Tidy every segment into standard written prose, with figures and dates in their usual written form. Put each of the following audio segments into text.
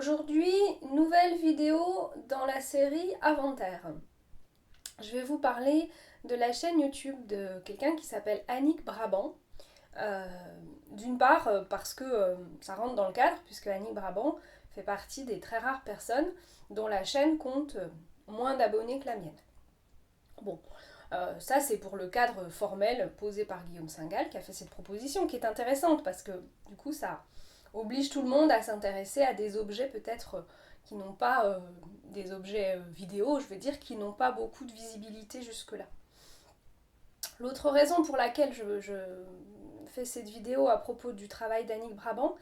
Aujourd'hui, nouvelle vidéo dans la série Avant-Terre. Je vais vous parler de la chaîne YouTube de quelqu'un qui s'appelle Annick Brabant. Euh, D'une part parce que ça rentre dans le cadre, puisque Annick Brabant fait partie des très rares personnes dont la chaîne compte moins d'abonnés que la mienne. Bon, ça c'est pour le cadre formel posé par Guillaume Singal qui a fait cette proposition qui est intéressante parce que du coup ça oblige tout le monde à s'intéresser à des objets peut-être qui n'ont pas, des objets vidéo, je veux dire, qui n'ont pas beaucoup de visibilité jusque-là. L'autre raison pour laquelle je fais cette vidéo à propos du travail d'Annick Brabant,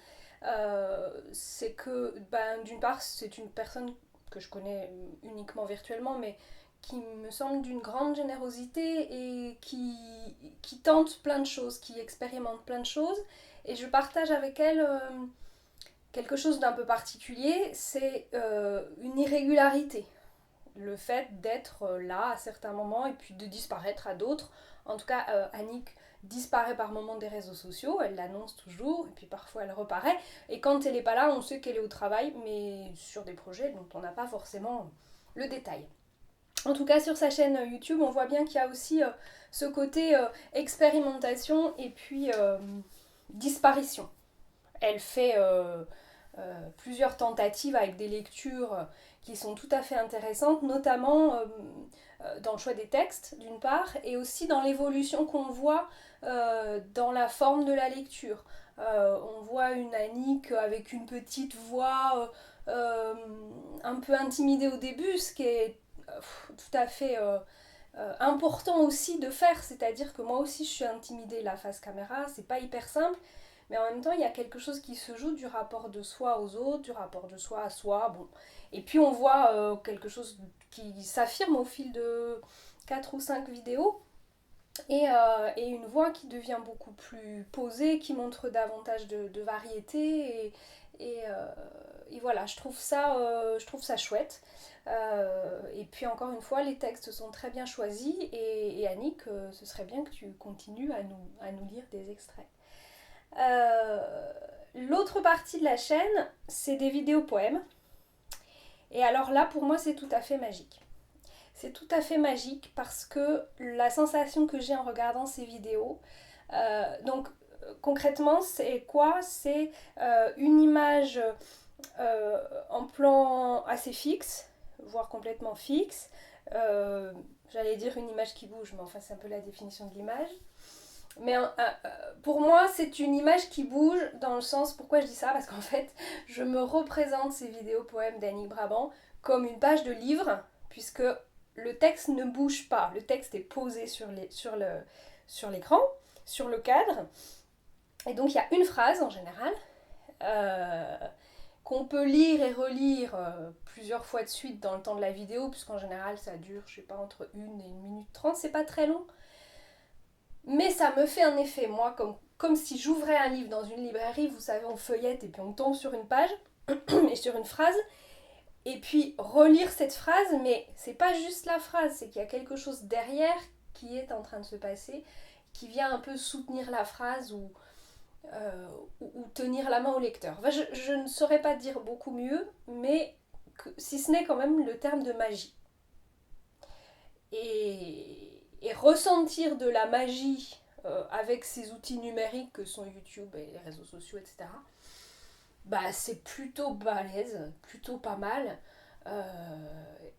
c'est que d'une part c'est une personne que je connais uniquement virtuellement, mais qui me semble d'une grande générosité et qui tente plein de choses, qui expérimente plein de choses. Et je partage avec elle quelque chose d'un peu particulier, c'est une irrégularité. Le fait d'être là à certains moments et puis de disparaître à d'autres. En tout cas, Annick disparaît par moments des réseaux sociaux, elle l'annonce toujours, et puis parfois elle reparaît. Et quand elle n'est pas là, on sait qu'elle est au travail, mais sur des projets dont on n'a pas forcément le détail. En tout cas, sur sa chaîne YouTube, on voit bien qu'il y a aussi ce côté expérimentation et puis disparition. Elle fait plusieurs tentatives avec des lectures qui sont tout à fait intéressantes, notamment dans le choix des textes, d'une part, et aussi dans l'évolution qu'on voit dans la forme de la lecture. On voit une Annick avec une petite voix un peu intimidée au début, ce qui est tout à fait important aussi de faire, c'est-à-dire que moi aussi je suis intimidée la face caméra, c'est pas hyper simple, mais en même temps il y a quelque chose qui se joue du rapport de soi aux autres, du rapport de soi à soi, bon. Et puis on voit quelque chose qui s'affirme au fil de 4 ou 5 vidéos, et une voix qui devient beaucoup plus posée, qui montre davantage de variété, et voilà, je trouve ça chouette. Et puis encore une fois, les textes sont très bien choisis, et Annick, ce serait bien que tu continues à nous lire des extraits. L'autre partie de la chaîne, c'est des vidéos poèmes. Et alors là, pour moi, c'est tout à fait magique. C'est tout à fait magique parce que la sensation que j'ai en regardant ces vidéos, concrètement, c'est quoi? C'est une image en plan assez fixe, voire complètement fixe. J'allais dire une image qui bouge, mais enfin c'est un peu la définition de l'image. Mais pour moi, c'est une image qui bouge dans le sens, pourquoi je dis ça? Parce qu'en fait, je me représente ces vidéos poèmes d'Annick Brabant comme une page de livre, puisque le texte ne bouge pas. Le texte est posé sur l'écran, sur le cadre. Et donc, il y a une phrase en général qu'on peut lire et relire plusieurs fois de suite dans le temps de la vidéo, puisqu'en général, ça dure, je sais pas, entre 1 et 1 minute 30. C'est pas très long. Mais ça me fait un effet, moi, comme si j'ouvrais un livre dans une librairie, vous savez, on feuillette et puis on tombe sur une page et sur une phrase. Et puis relire cette phrase, mais c'est pas juste la phrase, c'est qu'il y a quelque chose derrière qui est en train de se passer, qui vient un peu soutenir la phrase ou tenir la main au lecteur. Enfin, je ne saurais pas dire beaucoup mieux, mais si ce n'est quand même le terme de magie. Et ressentir de la magie avec ces outils numériques que sont YouTube et les réseaux sociaux, etc., bah, c'est plutôt balèze, plutôt pas mal.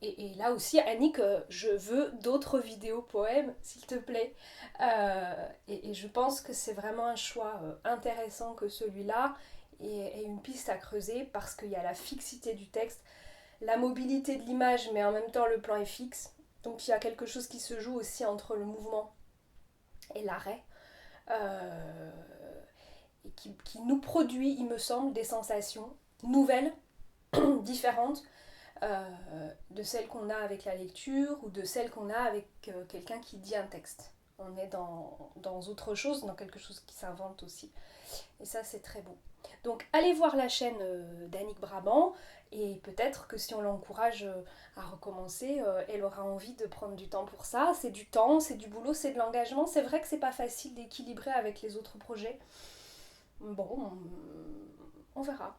Et là aussi, Annick, je veux d'autres vidéos poèmes, s'il te plaît. Et je pense que c'est vraiment un choix intéressant que celui-là, et une piste à creuser, parce qu'il y a la fixité du texte, la mobilité de l'image, mais en même temps le plan est fixe. Donc il y a quelque chose qui se joue aussi entre le mouvement et l'arrêt. Euh, et qui nous produit, il me semble, des sensations nouvelles, différentes de celles qu'on a avec la lecture ou de celles qu'on a avec quelqu'un qui dit un texte. On est dans autre chose, dans quelque chose qui s'invente aussi. Et ça, c'est très beau. Donc, allez voir la chaîne d'Annick Brabant, et peut-être que si on l'encourage à recommencer, elle aura envie de prendre du temps pour ça. C'est du temps, c'est du boulot, c'est de l'engagement. C'est vrai que c'est pas facile d'équilibrer avec les autres projets. Bon, on verra.